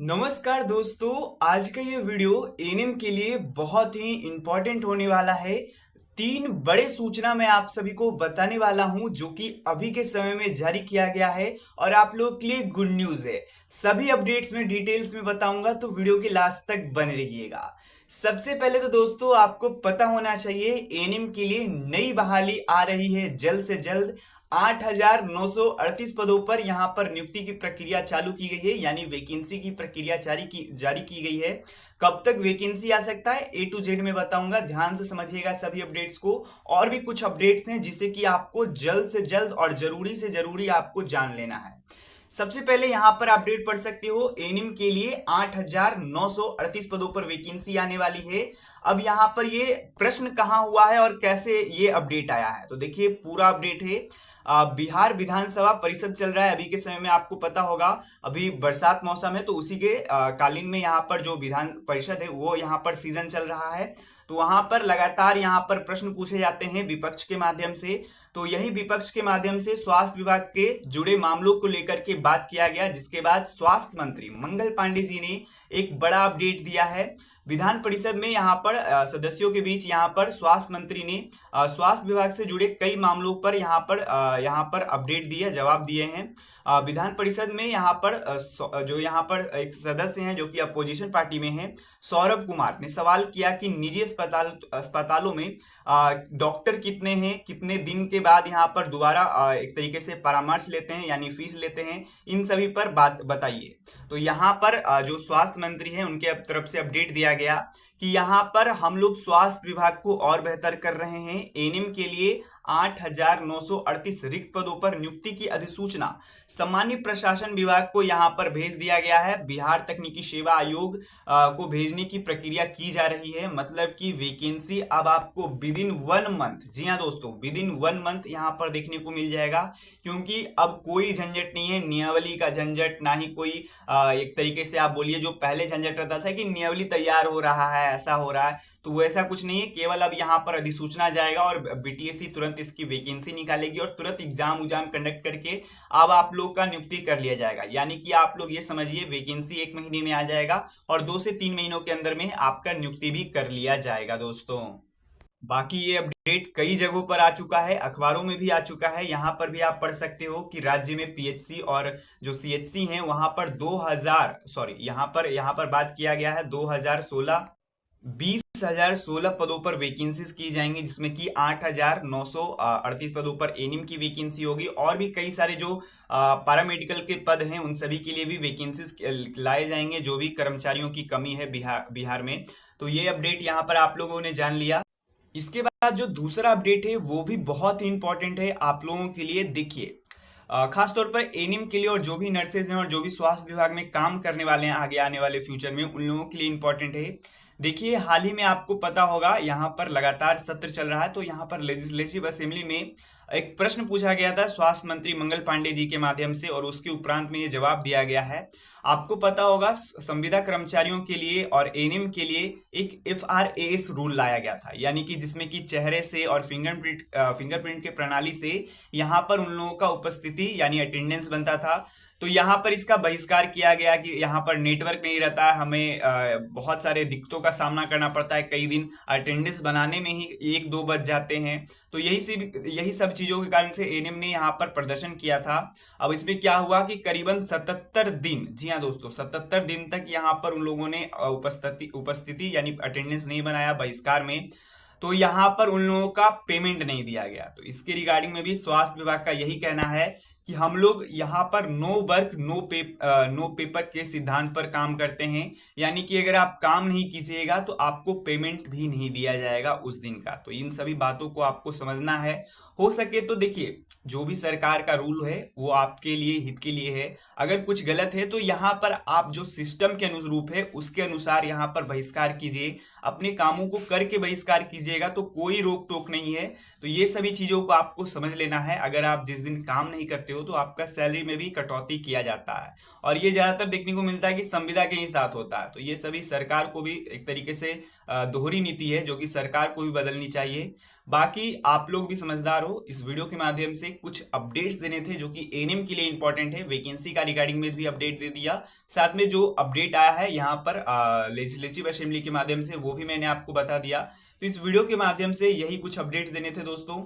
नमस्कार दोस्तों। आज का ये वीडियो एएनएम के लिए बहुत ही इम्पोर्टेंट होने वाला है। तीन बड़े सूचना मैं आप सभी को बताने वाला हूं जो कि अभी के समय में जारी किया गया है और आप लोगों के लिए गुड न्यूज़ है। सभी अपडेट्स में डिटेल्स में बताऊंगा, तो वीडियो के लास्ट तक बने रहिएगा। सबसे पहले तो दोस्तों आपको पता होना चाहिए एएनएम के लिए नई बहाली आ रही है जल्द से जल्द। 8,938 पदों पर यहां पर नियुक्ति की प्रक्रिया चालू की गई है, यानी वैकेंसी की प्रक्रिया जारी की गई है। कब तक वैकेंसी आ सकता है ए टू जेड में बताऊंगा, ध्यान से समझिएगा सभी अपडेट्स को। और भी कुछ अपडेट्स हैं जिसे कि आपको जल्द से जल्द और जरूरी से जरूरी आपको जान लेना है। सबसे पहले यहां पर अपडेट पढ़ सकते हो, एनिम के लिए 8,938 पदों पर वैकेंसी आने वाली है। अब यहां पर ये प्रश्न कहां हुआ है और कैसे ये अपडेट आया है, तो देखिए पूरा अपडेट है। बिहार विधानसभा परिषद चल रहा है अभी के समय में, आपको पता होगा। अभी बरसात मौसम है, तो उसी के कालीन में यहाँ पर जो विधान परिषद है वो यहाँ पर सीजन चल रहा है। तो वहां पर लगातार यहाँ पर प्रश्न पूछे जाते हैं विपक्ष के माध्यम से। तो यही विपक्ष के माध्यम से स्वास्थ्य विभाग के जुड़े मामलों को लेकर के बात किया गया, जिसके बाद स्वास्थ्य मंत्री मंगल पांडे जी ने एक बड़ा अपडेट दिया है। विधान परिषद में यहाँ पर सदस्यों के बीच यहाँ पर स्वास्थ्य मंत्री ने स्वास्थ्य विभाग से जुड़े कई मामलों पर यहाँ पर अपडेट दिए, जवाब दिए हैं। विधान परिषद में यहाँ पर जो यहाँ पर एक सदस्य हैं जो कि अपोजिशन पार्टी में हैं, सौरभ कुमार ने सवाल किया कि निजी अस्पतालों में डॉक्टर कितने हैं, कितने दिन के बाद यहाँ पर दोबारा एक तरीके से परामर्श लेते हैं यानी फीस लेते हैं, इन सभी पर बात बताइए। तो यहाँ पर जो स्वास्थ्य मंत्री हैं उनके तरफ से अपडेट दिया गया कि यहाँ पर हम लोग स्वास्थ्य विभाग को और बेहतर कर रहे हैं। एनिम के लिए 8,938 रिक्त पदों पर नियुक्ति की अधिसूचना सामान्य प्रशासन विभाग को यहाँ पर भेज दिया गया है। बिहार तकनीकी सेवा आयोग को भेजने की प्रक्रिया की जा रही है। मतलब कि वैकेंसी अब आपको विद इन 1 मंथ, जी हाँ दोस्तों, विद इन 1 मंथ यहाँ पर देखने को मिल जाएगा। क्योंकि अब कोई झंझट नहीं है, नियमावली का झंझट, ना ही कोई एक तरीके से आप बोलिए जो पहले झंझट रहता था कि नियमावली तैयार हो रहा है, ऐसा हो रहा है, तो वैसा कुछ नहीं है। केवल अब यहाँ पर अधिसूचना जाएगा और बीटीएससी तुरंत इसकी वैकेंसी निकालेगी और तुरंत एग्जाम कंडक्ट करके अब आप लोग का नियुक्ति कर लिया जाएगा। यानी कि आप लोग ये समझिए वैकेंसी 1 महीने में आ जाएगा और 2 से 3 महीनों के अंदर में आपका नियुक्ति भी कर लिया जाएगा दोस्तों। बाकी ये अपडेट कई जगहों पर आ चुका है, अखबारों में भी आ चुका है। यहाँ पर भी आप पढ़ सकते हो कि राज्य में पीएचसी और जो सीएचसी हैं वहां पर 2000 सॉरी यहाँ पर बात किया गया है 2016 पदों पर वैकेंसीज की जाएंगी, जिसमें कि 8,938 पदों पर एनिम की वैकेंसी होगी। और भी कई सारे जो पैरामेडिकल के पद हैं उन सभी के लिए भी वैकेंसीज लाए जाएंगे, जो भी कर्मचारियों की कमी है बिहार में। तो ये अपडेट यहाँ पर आप लोगों ने जान लिया। इसके बाद जो दूसरा अपडेट है वो भी बहुत ही इंपॉर्टेंट है आप लोगों के लिए। देखिए खास तौर पर एनिम के लिए और जो भी नर्सेज हैं और जो भी स्वास्थ्य विभाग में काम करने वाले हैं आगे आने वाले फ्यूचर में, उन लोगों के लिए इंपॉर्टेंट है। देखिए हाल ही में आपको पता होगा यहाँ पर लगातार सत्र चल रहा है, तो यहाँ पर लेजिस्लेटिव असेंबली में एक प्रश्न पूछा गया था स्वास्थ्य मंत्री मंगल पांडे जी के माध्यम से, और उसके उपरांत में ये जवाब दिया गया है। आपको पता होगा संविदा कर्मचारियों के लिए और एएनएम के लिए एक FRAS रूल लाया गया था, यानी कि जिसमें कि चेहरे से और फिंगरप्रिंट के प्रणाली से यहाँ पर उन लोगों का उपस्थिति यानी अटेंडेंस बनता था। तो यहाँ पर इसका बहिष्कार किया गया कि यहाँ पर नेटवर्क नहीं रहता है, हमें बहुत सारे दिक्कतों का सामना करना पड़ता है, कई दिन अटेंडेंस बनाने में ही 1-2 बज जाते हैं। तो यही सब चीजों के कारण से एएनएम ने यहाँ पर प्रदर्शन किया था। अब इसमें क्या हुआ कि करीबन 77 दिन, जी हाँ दोस्तों, 77 दिन तक यहाँ पर उन लोगों ने उपस्थिति यानी अटेंडेंस नहीं बनाया बहिष्कार में। तो यहाँ पर उन लोगों का पेमेंट नहीं दिया गया। तो इसके रिगार्डिंग में भी स्वास्थ्य विभाग का यही कहना है कि हम लोग यहाँ पर नो वर्क नो पेपर के सिद्धांत पर काम करते हैं, यानी कि अगर आप काम नहीं कीजिएगा तो आपको पेमेंट भी नहीं दिया जाएगा उस दिन का। तो इन सभी बातों को आपको समझना है। हो सके तो देखिए जो भी सरकार का रूल है वो आपके लिए हित के लिए है। अगर कुछ गलत है तो यहाँ पर आप जो सिस्टम के अनुरूप है उसके अनुसार यहाँ पर बहिष्कार कीजिए, अपने कामों को करके बहिष्कार कीजिएगा, तो कोई रोक टोक नहीं है। तो ये सभी चीजों को आपको समझ लेना है। अगर आप जिस दिन काम नहीं करते हो हो तो आपका सैलरी में भी कटौती किया जाता है। और ये ज्यादातर देखने को मिलता है कि संविदा के ही साथ होता है। तो ये सभी सरकार को भी एक तरीके से दोहरी नीति है जो कि सरकार को भी बदलनी चाहिए। बाकी आप लोग भी समझदार हो, इस वीडियो के माध्यम से कुछ अपडेट्स देने थे जो कि एएनएम के लिए इंपॉर्टेंट है। वैकेंसी का रिगार्डिंग में भी अपडेट दे दिया, साथ में जो अपडेट आया है यहाँ पर लेजिस्लेटिव असेंबली के माध्यम से वो भी मैंने आपको बता दिया। तो इस वीडियो के माध्यम से यही कुछ अपडेट्स देने थे दोस्तों।